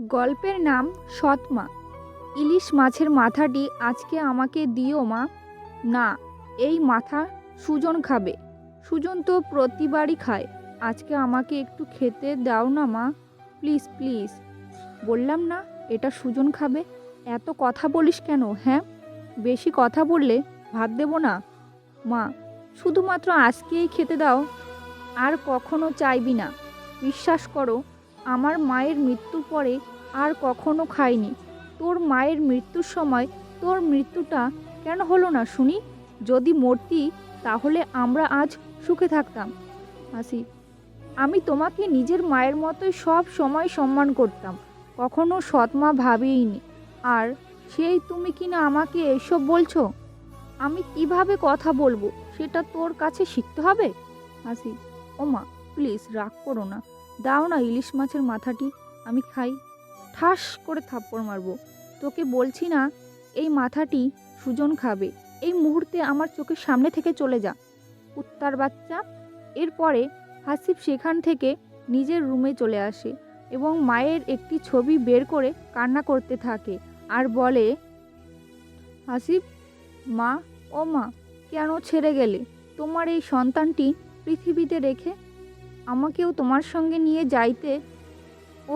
গল্পের নাম সৎমা। ইলিশ মাছের মাথাটি আজকে আমাকে দিও মা। না, এই মাথা সুজন খাবে। সুজন তো প্রতিবারই খায়। আজকে আমাকে একটু খেতে দাও না মা, প্লিজ প্লিজ। বললাম না এটা সুজন খাবে। এত কথা বলিস কেন? হ্যাঁ, বেশি কথা বললে ভাত দেবো না। মা, শুধুমাত্র আজকেই খেতে দাও, আর কখনো চাইবি না। বিশ্বাস করো, আমার মায়ের মৃত্যুর পরে আর কখনো খাইনি। তোর মায়ের মৃত্যুর সময় তোর মৃত্যুটা কেন হলো না শুনি? যদি মরতি তাহলে আমরা আজ সুখে থাকতাম। হাসি, আমি তোমাকে নিজের মায়ের মতোই সব সময় সম্মান করতাম, কখনো সৎমা ভাবিনি। আর সেই তুমি কিনা আমাকে এইসব বলছো? আমি কিভাবে কথা বলবো সেটা তোর কাছে শিখতে হবে। হাসি, ও মা, প্লিজ রাগ করো না, দাও না ইলিশ মাছের মাথাটি, আমি খাই। ঠাস করে থাপ্পড় মারবো। তোকে বলছি না এই মাথাটি সুজন খাবে। এই মুহূর্তে আমার চোখের সামনে থেকে চলে যা, কুত্তার বাচ্চা। এরপরে হাসিব সেখান থেকে নিজের রুমে চলে আসে এবং মায়ের একটি ছবি বের করে কান্না করতে থাকে আর বলে, হাসিব, মা, ও মা, কেন ছেড়ে গেলে তোমার এই সন্তানটি পৃথিবীতে রেখে? আমাকেও তোমার সঙ্গে নিয়ে যাইতে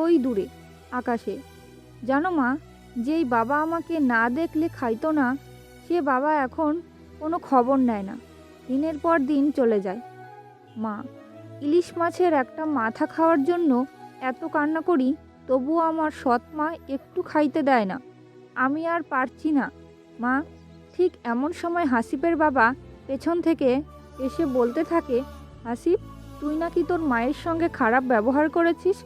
ওই দূরে আকাশে। জানো মা, যেই বাবা আমাকে না দেখলে খাইতো না, সে বাবা এখন কোনো খবর নেয় না, দিনের পর দিন চলে যায়। মা, ইলিশ মাছের একটা মাথা খাওয়ার জন্য এত কান্না করি, তবুও আমার সৎ মা একটু খাইতে দেয় না। আমি আর পারছি না মা। ঠিক এমন সময় হাসিবের বাবা পেছন থেকে এসে বলতে থাকে, হাসিব, তুই নাকি তোর মায়ের সঙ্গে খারাপ ব্যবহার করেছিস।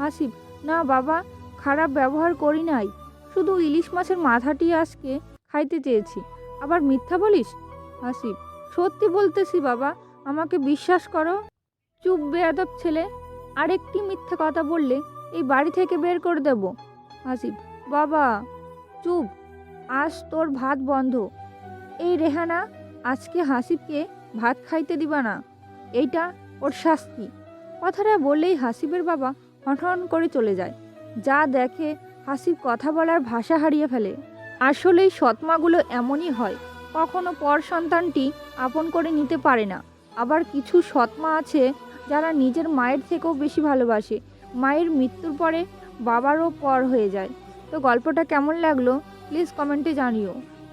হাসিব, না বাবা, খারাপ ব্যবহার করি নাই, শুধু ইলিশ মাছের মাথাটি আজকে খাইতে চেয়েছি। আবার মিথ্যা বলিস? হাসিব, সত্যি বলতেছি বাবা, আমাকে বিশ্বাস করো। চুপ বেয়াদব ছেলে, আরেকটি মিথ্যা কথা বললে এই বাড়ি থেকে বের করে দেব। হাসিব, বাবা চুপ, আজ তোর ভাত বন্ধ। এই রেহানা, আজকে হাসিবকে ভাত খাইতে দিবা না, এইটা ওর শাস্তি। কথাটা বললেই হাসিবের বাবা হনহন করে চলে যায়। যা দেখে হাসিব কথা বলার ভাষা হারিয়ে ফেলে। আসলেই সৎমাগুলো এমনই হয়, কখনো পর সন্তানটি আপন করে নিতে পারে না। আবার কিছু সৎমা আছে যারা নিজের মায়ের থেকেও বেশি ভালোবাসে, মায়ের মৃত্যুর পরে বাবারও পর হয়ে যায়। তো গল্পটা কেমন লাগলো প্লিজ কমেন্টে জানিও।